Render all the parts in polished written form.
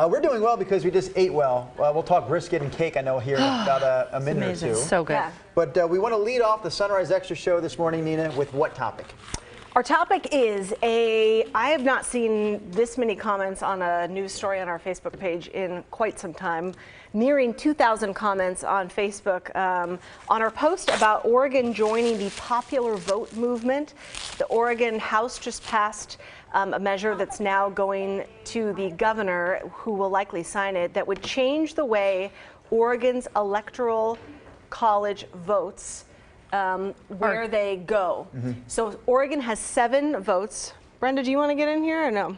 We're doing well because we just ate well. We'll talk brisket and cake, I know, here in about a minute or two. So good. Yeah. But we want to lead off the Sunrise Extra show this morning, Nina, with what topic? Our topic is I have not seen this many comments on a news story on our Facebook page in quite some time. Nearing 2,000 comments on Facebook on our post about Oregon joining the popular vote movement. The Oregon House just passed a measure that's now going to the governor, who will likely sign it, that would change the way Oregon's Electoral College votes where they go. So Oregon has 7 votes. Brenda, do you want to get in here or no?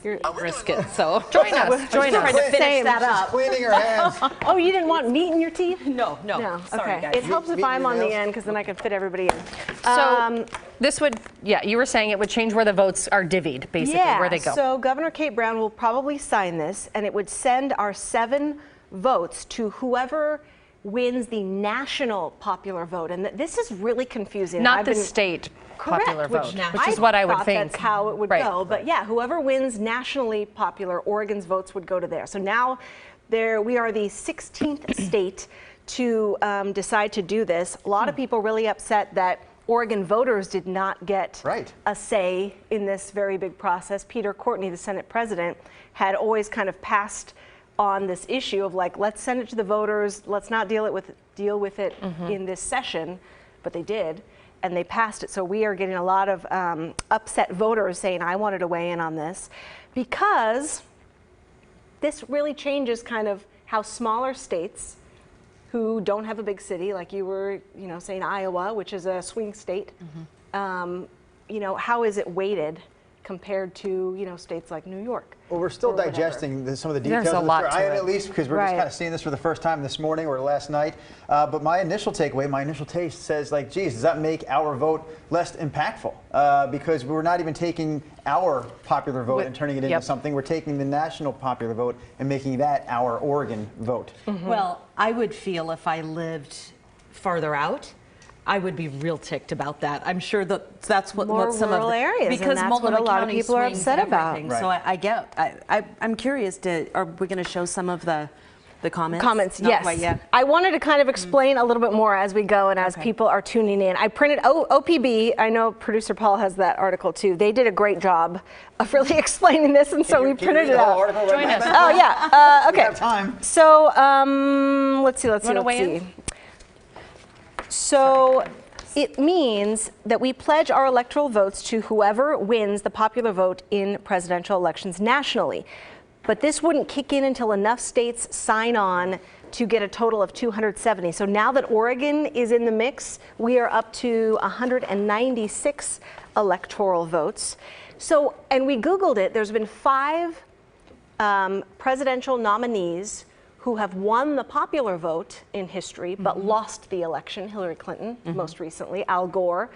You're brisket, so join us. Join us. Trying to finish that up. She's cleaning her hands. Oh, you didn't want meat in your teeth? No. Sorry, okay. guys. It helps if I'm on the end because then I can fit everybody in. So this would, you were saying it would change where the votes are divvied, basically, where they go. So Governor Kate Brown will probably sign this, and it would send our 7 votes to whoever wins the national popular vote. And this is really confusing. Not the state popular vote, which is what I would think. That's how it would go. But yeah, whoever wins nationally popular, Oregon's votes would go to there. So now we are the 16th state to decide to do this. A lot of people really upset that Oregon voters did not get a say in this very big process. Peter Courtney, the Senate president, had always kind of passed on this issue of like, let's send it to the voters, let's not deal with it in this session, but they did, and they passed it. So we are getting a lot of upset voters saying, I wanted to weigh in on this, because this really changes kind of how smaller states who don't have a big city, like you were saying Iowa, which is a swing state, how is it weighted compared to states like New York? Well, we're still digesting some of the details. There's a lot to I am, it. at least, because we're just kind of seeing this for the first time this morning or last night. But my initial takeaway, my initial taste says, like, geez, does that make our vote less impactful? Because we're not even taking our popular vote and turning it into something. We're taking the national popular vote and making that our Oregon vote. Well, I would feel if I lived farther out, I would be real ticked about that. I'm sure that's what some of the areas, because and that's what a lot of people are upset about. So I'm curious. Are we going to show some of the comments? Comments, yes. I wanted to kind of explain a little bit more as we go and as people are tuning in. I printed OPB. I know producer Paul has that article too. They did a great job of really explaining this, and so we printed it out. Join us. Oh yeah. Okay. We have time. So let's see. So it means that we pledge our electoral votes to whoever wins the popular vote in presidential elections nationally. But this wouldn't kick in until enough states sign on to get a total of 270. So now that Oregon is in the mix, we are up to 196 electoral votes. So, and we Googled it, there's been 5 presidential nominees who have won the popular vote in history, but lost the election. Hillary Clinton, most recently, Al Gore,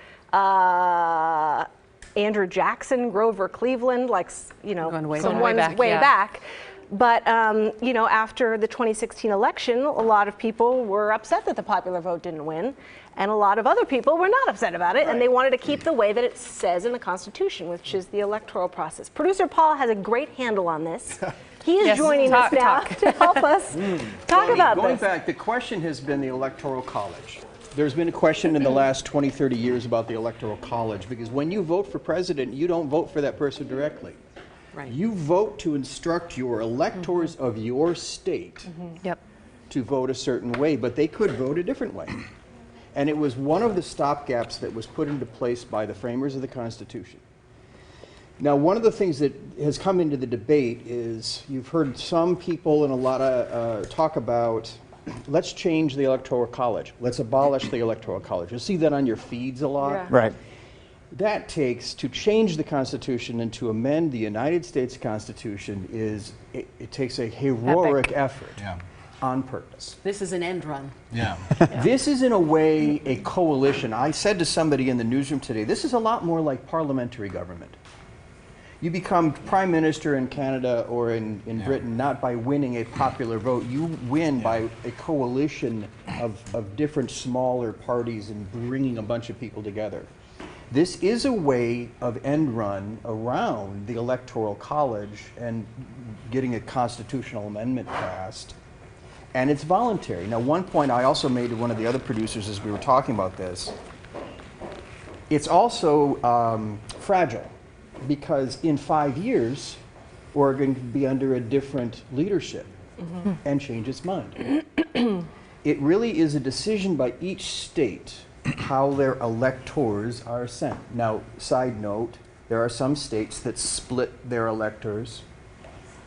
Andrew Jackson, Grover Cleveland, someone's way back. But, after the 2016 election, a lot of people were upset that the popular vote didn't win, and a lot of other people were not upset about it, and they wanted to keep the way that it says in the Constitution, which is the electoral process. Producer Paul has a great handle on this. He is joining us now to help us talk about this. Going back, the question has been the Electoral College. There's been a question in the last 20, 30 years about the Electoral College, because when you vote for president, you don't vote for that person directly. You vote to instruct your electors of your state to vote a certain way, but they could vote a different way. And it was one of the stopgaps that was put into place by the framers of the Constitution. Now, one of the things that has come into the debate is you've heard some people and a lot of talk about, let's change the Electoral College. Let's abolish the Electoral College. You'll see that on your feeds a lot. That takes, to change the Constitution and to amend the United States Constitution, it takes a heroic effort on purpose. This is an end run. This is, in a way, a coalition. I said to somebody in the newsroom today, this is a lot more like parliamentary government. You become prime minister in Canada or in Britain not by winning a popular vote. You win by a coalition of different smaller parties and bringing a bunch of people together. This is a way of end run around the Electoral College and getting a constitutional amendment passed. And it's voluntary. Now, one point I also made to one of the other producers as we were talking about this, it's also fragile because in 5 years, Oregon could be under a different leadership and change its mind. It really is a decision by each state how their electors are sent. Now, side note, there are some states that split their electors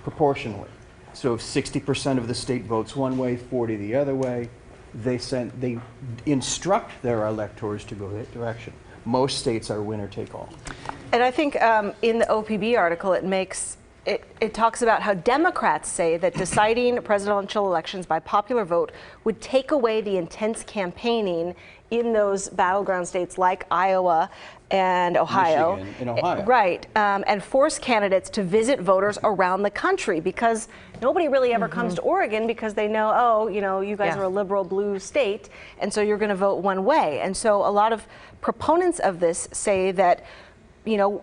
proportionally. So if 60% of the state votes one way, 40 the other way, they instruct their electors to go that direction. Most states are winner take all. And I think in the OPB article, it talks about how Democrats say that deciding presidential elections by popular vote would take away the intense campaigning in those battleground states like Iowa and Ohio. Michigan and Ohio. Right, and force candidates to visit voters around the country because nobody really ever comes to Oregon because they know, oh, you guys are a liberal blue state, and so you're going to vote one way. And so a lot of proponents of this say that,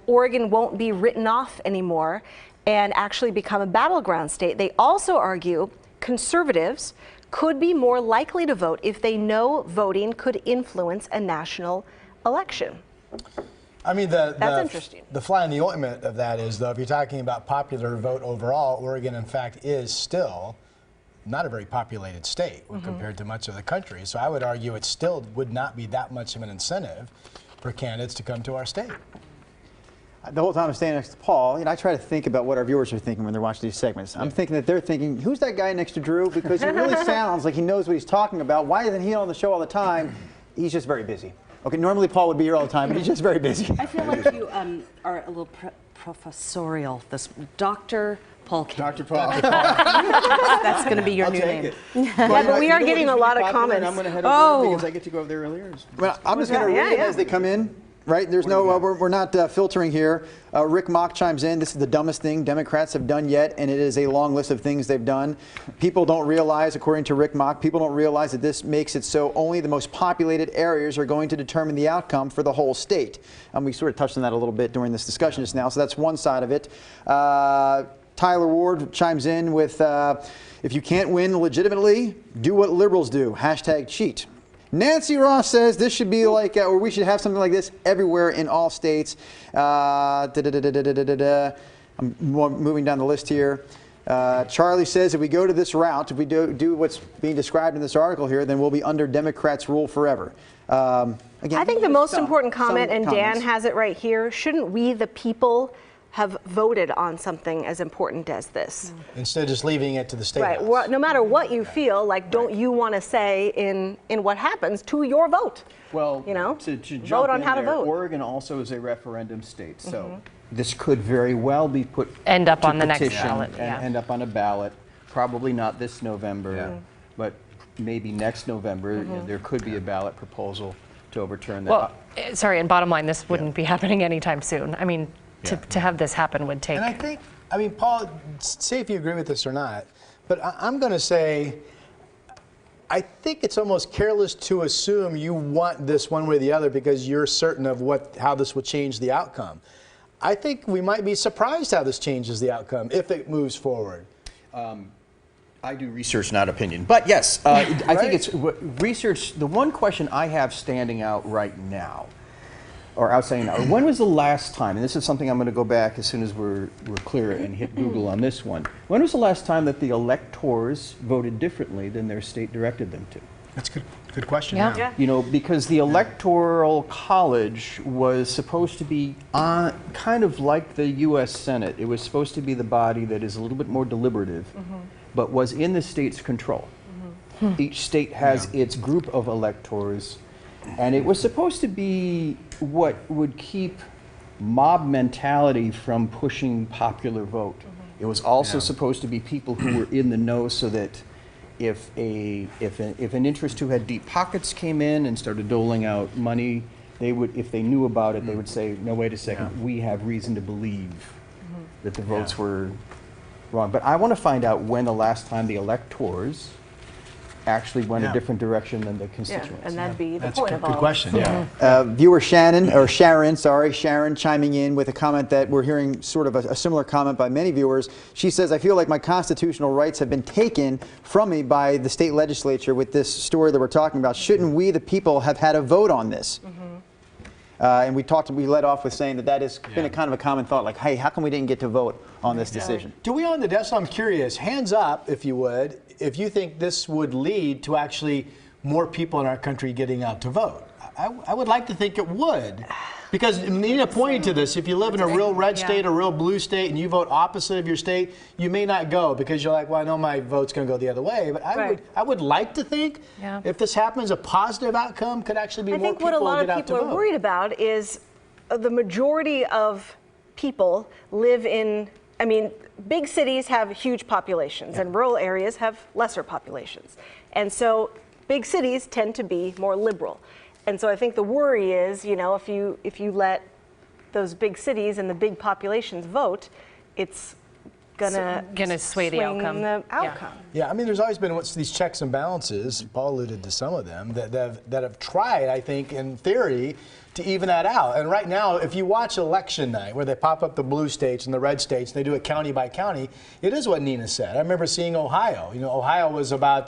Oregon won't be written off anymore and actually become a battleground state. They also argue conservatives could be more likely to vote if they know voting could influence a national election. I mean, That's interesting. The fly in the ointment of that is, though, if you're talking about popular vote overall, Oregon, in fact, is still not a very populated state when compared to much of the country. So I would argue it still would not be that much of an incentive for candidates to come to our state. The whole time I'm standing next to Paul, I try to think about what our viewers are thinking when they're watching these segments. I'm thinking that they're thinking, who's that guy next to Drew? Because he really sounds like he knows what he's talking about. Why isn't he on the show all the time? He's just very busy. Okay, normally Paul would be here all the time, but he's just very busy. I feel like you are a little professorial. This Dr. Paul King. Dr. Paul. That's going to be your new name. Yeah, but we are getting a lot of comments. I'm going to head over there because I get to go over there earlier. Well, I'm just going to read them as they come in. Right? There's no, we're not filtering here. Rick Mock chimes in. This is the dumbest thing Democrats have done yet, and it is a long list of things they've done. People don't realize, according to Rick Mock, people don't realize that this makes it so only the most populated areas are going to determine the outcome for the whole state. We sort of touched on that a little bit during this discussion just now, so that's one side of it. Tyler Ward chimes in with, if you can't win legitimately, do what liberals do. #cheat. Nancy Ross says this should be like, or we should have something like this everywhere in all states. I'm moving down the list here. Charlie says if we go to this route, if we do what's being described in this article here, then we'll be under Democrats' rule forever. Again, I think the most important comment, and Dan has it right here, shouldn't we, the people, have voted on something as important as this? Instead of just leaving it to the state Right. house. Well, no matter what you feel, don't you want to say in what happens to your vote? Well, to vote jump on in how to there, vote. Oregon also is a referendum state, so this could very well be put End up to on the next petition ballot, and yeah. end up on a ballot. Probably not this November, but maybe next November there could be a ballot proposal to overturn that. Well, sorry, and bottom line, this wouldn't be happening anytime soon. I mean, to have this happen would take. And I think, Paul, say if you agree with this or not, but I'm going to say, I think it's almost careless to assume you want this one way or the other because you're certain of how this will change the outcome. I think we might be surprised how this changes the outcome if it moves forward. I do research, not opinion. But yes, I think it's research. The one question I have standing out right now, or outstanding now, when was the last time, and this is something I'm going to go back as soon as we're clear and hit Google on this one. When was the last time that the electors voted differently than their state directed them to? That's a good question. Yeah. Because the Electoral College was supposed to be kind of like the U.S. Senate. It was supposed to be the body that is a little bit more deliberative, but was in the state's control. Each state has its group of electors, and it was supposed to be what would keep mob mentality from pushing popular vote. It was also supposed to be people who were in the know, so that if an interest who had deep pockets came in and started doling out money, they would, if they knew about it, they would say, no, wait a second, we have reason to believe that the votes were wrong. But I want to find out when the last time the electors actually went a different direction than the constituents. And that'd be the That's point a of all good question. Yeah. Viewer Sharon chiming in with a comment that we're hearing sort of a similar comment by many viewers. She says, I feel like my constitutional rights have been taken from me by the state legislature with this story that we're talking about. Shouldn't we, the people, have had a vote on this? And we led off with saying that has been a kind of a common thought, like, hey, how come we didn't get to vote on this decision? Do we on the desk? I'm curious. Hands up, if you would, if you think this would lead to actually more people in our country getting out to vote. I would like to think it would. Because Nina pointed to this. If you live in a real red state or real blue state and you vote opposite of your state, you may not go because you're like, well, I know my vote's going to go the other way. But I would like to think if this happens, a positive outcome could actually be more people get out to vote. I think what a lot of people are worried about is the majority of people live in, I mean, big cities have huge populations and rural areas have lesser populations. And so big cities tend to be more liberal. And so I think the worry is, you know, if you let those big cities and the big populations vote, it's gonna sway the outcome. Yeah, I mean, there's always been these checks and balances. Paul alluded to some of them that have tried, I think, in theory, to even that out. And right now, if you watch election night, where they pop up the blue states and the red states, and they do it county by county, it is what Nina said. I remember seeing Ohio. You know, Ohio was about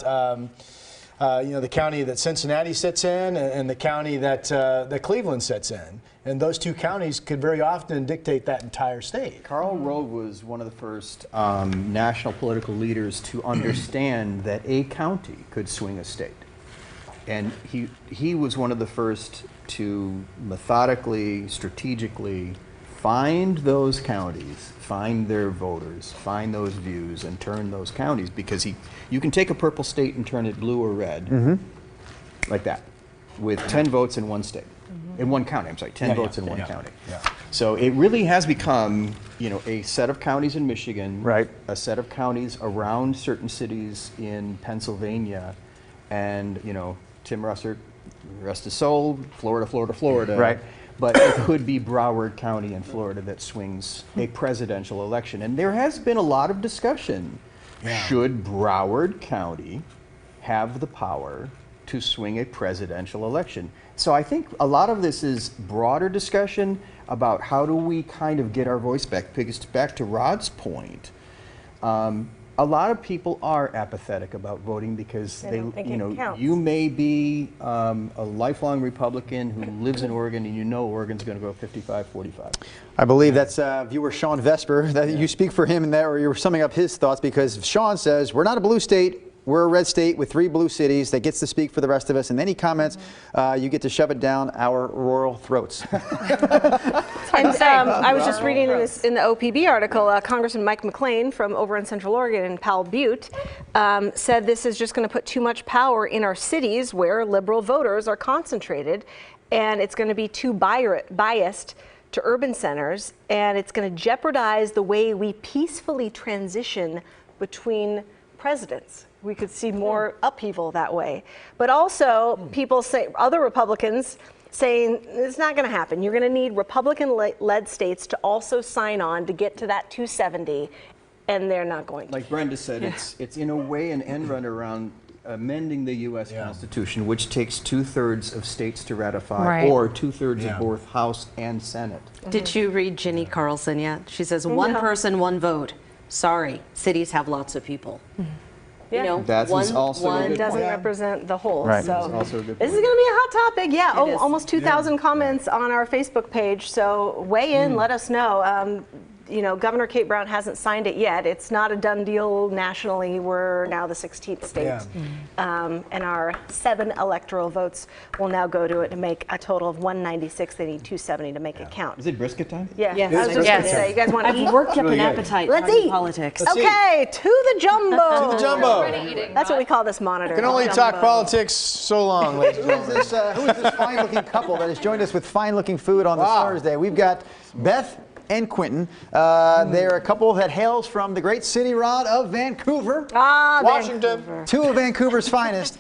the county that Cincinnati sits in and the county that Cleveland sits in. And those two counties could very often dictate that entire state. Karl Rove was one of the first national political leaders to understand that a county could swing a state. And he was one of the first to methodically, strategically find those counties, find their voters, find those views, and turn those counties, because you can take a purple state and turn it blue or red, like that, with 10 votes in one state, in one county. I'm sorry, 10 votes in one county. Yeah. So it really has become, you know, a set of counties in Michigan, right, a set of counties around certain cities in Pennsylvania, and you know, Tim Russert, rest his soul, Florida. Right. But it could be Broward County in Florida that swings a presidential election. And there has been a lot of discussion. Yeah. Should Broward County have the power to swing a presidential election? So I think a lot of this is broader discussion about how do we kind of get our voice back. Because back to Rod's point, a lot of people are apathetic about voting because you may be a lifelong Republican who lives in Oregon, and you know Oregon's going to go 55-45. I believe that's viewer Sean Vesper. That you speak for him in that, or you're summing up his thoughts, because Sean says we're not a blue state. We're a red state with 3 blue cities that gets to speak for the rest of us. And then he comments, you get to shove it down our rural throats. And I was just reading in the OPB article, Congressman Mike McLean from over in Central Oregon in Powell Butte said this is just going to put too much power in our cities where liberal voters are concentrated, and it's going to be too biased to urban centers, and it's going to jeopardize the way we peacefully transition between presidents. We could see more upheaval that way. But also, people say, other Republicans saying it's not going to happen. You're going to need Republican-led states to also sign on to get to that 270, and they're not going to. Like Brenda said, it's in a way an end run around amending the U.S. Constitution, which takes 2/3 of states to ratify, or 2/3 of both House and Senate. Did you read Ginny Carlson yet? She says, one person, one vote. Sorry, cities have lots of people. You know, That's also one a good doesn't point. represent the whole. Right. So Also a good this is point. going to be a hot topic. Yeah. It is. Almost 2,000 comments on our Facebook page. So weigh in. Let us know. You know, Governor Kate Brown hasn't signed it yet. It's not a done deal nationally. We're now the 16th state. Yeah. And our 7 electoral votes will now go to it to make a total of 196. They need 270 to make it count. Is it brisket time? Yeah. Yes. I was just going to say, you guys want to eat? I've worked up an appetite Let's for eat. politics. Okay, to the jumbo. To the jumbo. That's what we call this monitor. Can only talk politics so long, ladies and Who is this fine-looking couple that has joined us with fine-looking food on this Thursday? We've got Beth and Quentin. They're a couple that hails from the great city, Rod, of Vancouver. Washington. Vancouver. Two of Vancouver's finest.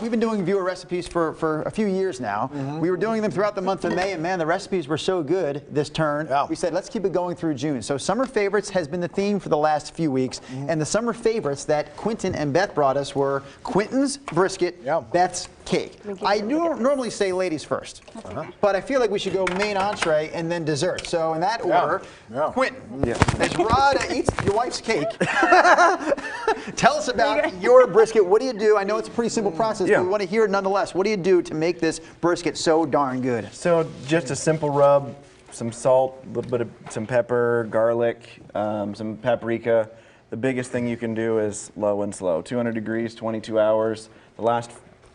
We've been doing viewer recipes for a few years now. We were doing them throughout the month of May, and man, the recipes were so good this turn. Yeah. We said, let's keep it going through June. So summer favorites has been the theme for the last few weeks, and the summer favorites that Quentin and Beth brought us were Quentin's brisket, Yeah. Beth's cake. I normally say ladies first, but I feel like we should go main entree and then dessert. So in that order, Yeah. Quentin, as Rod eats your wife's cake, tell us about your brisket. What do you do? I know it's a pretty simple process, but we want to hear it nonetheless. What do you do to make this brisket so darn good? So just a simple rub, some salt, a little bit of some pepper, garlic, some paprika. The biggest thing you can do is low and slow. 200 degrees, 22 hours. The last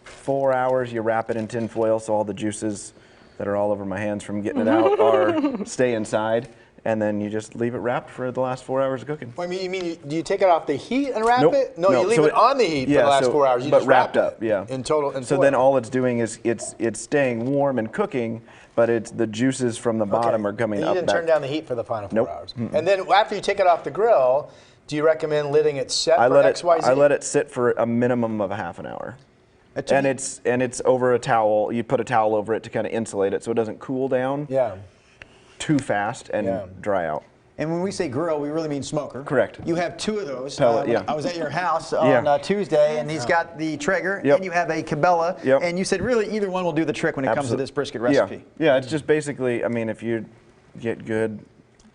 4 hours, you wrap it in tin foil so all the juices that are all over my hands from getting it out stay inside. And then you just leave it wrapped for the last 4 hours of cooking. Well, do you take it off the heat and wrap Nope. it? No, you leave So it on the heat for the last 4 hours. You but just wrap wrapped up, yeah. In total. So then all it's doing is it's staying warm and cooking, but it's the juices from the bottom are coming and up. You didn't turn down the heat for the final 4 Nope. hours. And then after you take it off the grill, do you recommend letting it set for XYZ? I let it sit for a minimum of a half an hour. And it's over a towel. You put a towel over it to kind of insulate it so it doesn't cool down too fast and dry out. And when we say grill, we really mean smoker. Correct. You have two of those. Pellet, yeah. I was at your house on Tuesday, and he's got the Traeger, and you have a Cabela, and you said really either one will do the trick when it comes to this brisket recipe. Yeah, it's just basically, I mean, if you get good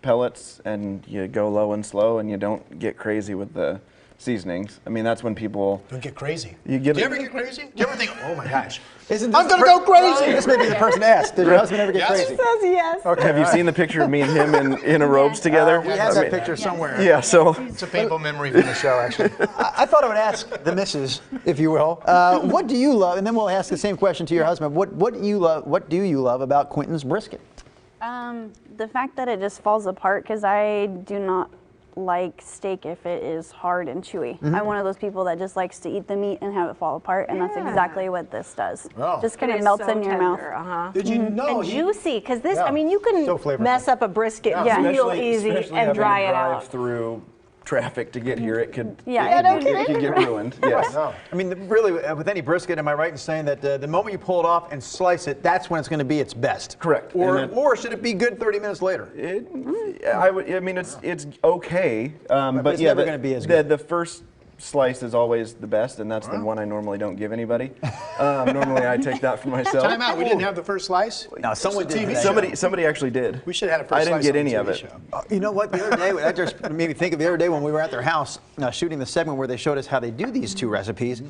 pellets and you go low and slow and you don't get crazy with the seasonings, I mean, that's when people... Don't get crazy. Do you ever get crazy? Do you ever think, oh my gosh, I'm going to go crazy? This may be the person asked. Did your husband ever get crazy? Says yes. Okay, Have you seen the picture of me and him in a robes together? We have that picture somewhere. Yeah, so... It's a painful memory from the show, actually. I thought I would ask the missus, if you will, what do you love, and then we'll ask the same question to your husband. What do you love about Quentin's brisket? The fact that it just falls apart, because I do not like steak if it is hard and chewy. I'm one of those people that just likes to eat the meat and have it fall apart, and that's exactly what this does. Oh. Just kind It of is melts so in your tender, mouth. Did you know? And juicy, because this, Yeah. I mean, you can So flavorful. mess up a brisket real Especially easy having and to dry it drive out. through traffic to get here, it could Yeah, it could get ruined. Yes. No. I mean, really, with any brisket, am I right in saying that the moment you pull it off and slice it, that's when it's going to be its best? Correct. Or should it be good 30 minutes later? I mean, it's okay, but it's yeah, never gonna be as good. The first slice is always the best, and that's the one I normally don't give anybody. Normally, I take that for myself. Time out. We didn't have the first slice? No, someone It's a did. TV show. Somebody actually did. We should have had a first I didn't slice get on any the of TV it. show. You know what? The other day, that just made me think of the other day when we were at their house shooting the segment where they showed us how they do these two recipes.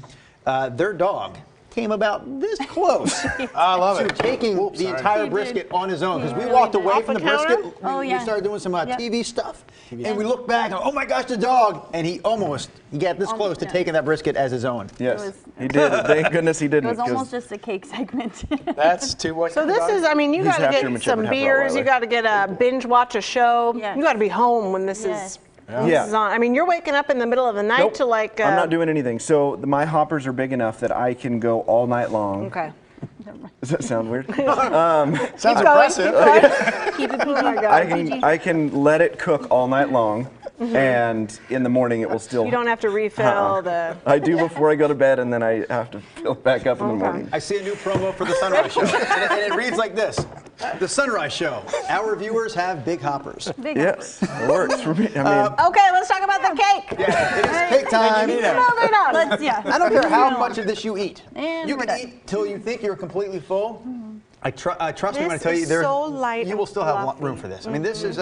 Their dog came about this close I love it. to taking the sorry. entire brisket on his own, because we walked away Off from the the brisket. counter? Oh, We yeah. started doing some Yep. TV stuff, and we looked back and, oh my gosh, the dog! And he got this close to taking that brisket as his own. Yes, he did. Thank goodness he It didn't. was 'cause almost just a cake segment. That's too much. So this is, I mean, you He's got to half get German some Shepherd, half beers, you Rottweiler. got to get a binge watch a show. Yes. You got to be home when this Yes. is. This is on. I mean, you're waking up in the middle of the night Nope. to like. I'm not doing anything. So my hoppers are big enough that I can go all night long. Okay. Does that sound weird? Sounds Keep impressive. Keep it PG. I can let it cook all night long, and in the morning it will still. You don't have to refill the. I do before I go to bed, and then I have to fill it back up in the morning. I see a new promo for the Sunrise Show, and it reads like this: The Sunrise Show. Our viewers have big hoppers. Yes, it works for me. I mean, Okay, let's talk about the cake. Yeah, it is cake time. Moving on. Let's, yeah. I don't care how much of this you eat. And You we're can done. eat till you think you're completely full. Trust me when I This tell you, is so light you will and still have fluffy. room for this. I mean, this is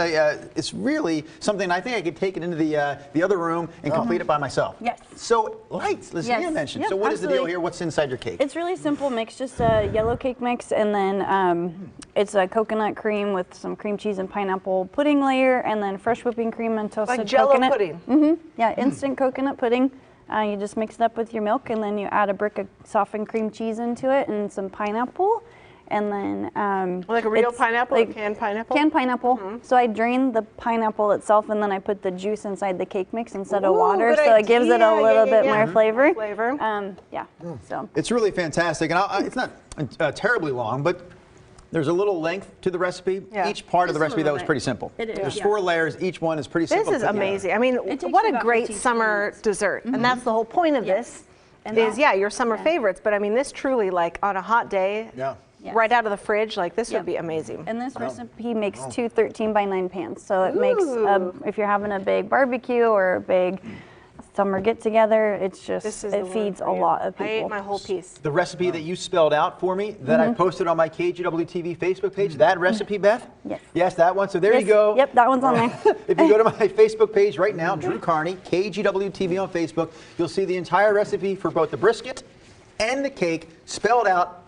it's really something I think I could take it into the other room and complete it by myself. Yes. So light, as Yes. Nina mentioned. Yep, So what is the deal absolutely. here? What's inside your cake? It's really simple mix, just a yellow cake mix, and then it's a coconut cream with some cream cheese and pineapple pudding layer, and then fresh whipping cream and toasted Like Jell-O coconut. pudding. Yeah, instant coconut pudding. You just mix it up with your milk, and then you add a brick of softened cream cheese into it and some pineapple. And then Like a real it's pineapple, like or canned pineapple? Canned pineapple. So I drain the pineapple itself, and then I put the juice inside the cake mix instead of Ooh, water, good so it gives it a idea. little bit Yeah. more flavor. Flavor. Yeah. So It's really fantastic, and it's not terribly long, but There's a little length to the recipe. Yeah. Each part of the Just a recipe, little that was bit. pretty simple. It is, There's yeah. 4 layers. Each one is pretty simple. This is to put together. amazing. I mean, takes what you a about great 15 summer minutes. dessert. And that's the whole point of this. And Is that- your summer favorites. But I mean, this truly, like on a hot day, Yeah. Yes. right out of the fridge, like this Yep. would be amazing. And this recipe makes 2 13x9 pans. So it makes, if you're having a big barbecue or a big summer get together, it's just, This is the it one feeds for a you. lot of I ate people. my whole piece. The recipe that you spelled out for me that I posted on my KGW-TV Facebook page, that recipe, Beth? Yes. Yes, that one. So there you Yes, go. Yep, that one's on there. If you go to my Facebook page right now, Drew Carney, KGW-TV on Facebook, you'll see the entire recipe for both the brisket and the cake spelled out.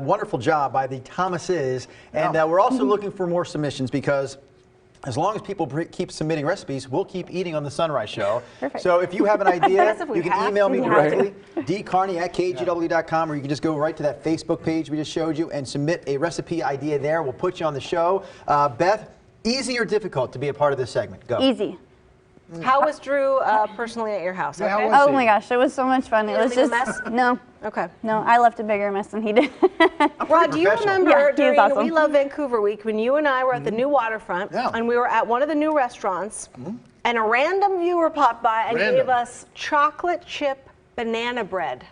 Wonderful job by the Thomases. And we're also looking for more submissions because as long as people keep submitting recipes, we'll keep eating on the Sunrise Show. Perfect. So if you have an idea, Yes, if we you can have email me to. directly, dcarney@kgw.com, or you can just go right to that Facebook page we just showed you and submit a recipe idea there. We'll put you on the show. Beth, easy or difficult to be a part of this segment? Go. Easy. How was Drew personally at your house? Yeah, how Okay. was Oh he? my gosh, it was so much fun. It didn't was leave a just, mess? no, Okay. no, I left a bigger mess than he did. Rod, do you professional. remember Yeah, he was during awesome. We Love Vancouver Week when you and I were at the new waterfront Yeah. and we were at one of the new restaurants and a random viewer popped by and Random. gave us chocolate chip banana bread.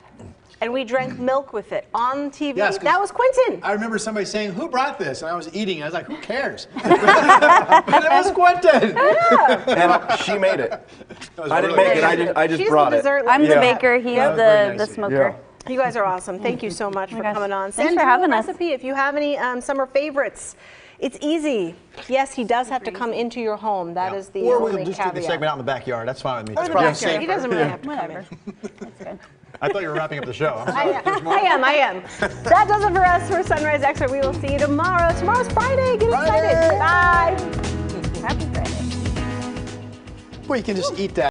And we drank milk with it on TV. Yes, 'cause that was Quentin. I remember somebody saying, "Who brought this?" And I was eating. I was like, "Who cares?" But it was Quentin. And she made it. was I didn't really make it. good. I just She's brought the it. dessert I'm the lady. baker, he's That was very the nice of you. smoker. You guys are awesome. Thank you so much for gosh. coming on. Thanks Send for Drew having a us. recipe if you have any summer favorites. It's easy. Yes, he does have to come into your home. That is the Or only we'll just do caveat. the segment out in the backyard. That's fine with me. Or That's the probably backyard. He safer. doesn't really have to come Whatever. in. That's good. I thought you were wrapping up the show. I'm sorry. I am. That does it for us for Sunrise Extra. We will see you tomorrow. Tomorrow's Friday. Get excited. Bye. Happy Friday. Well, you can just eat that.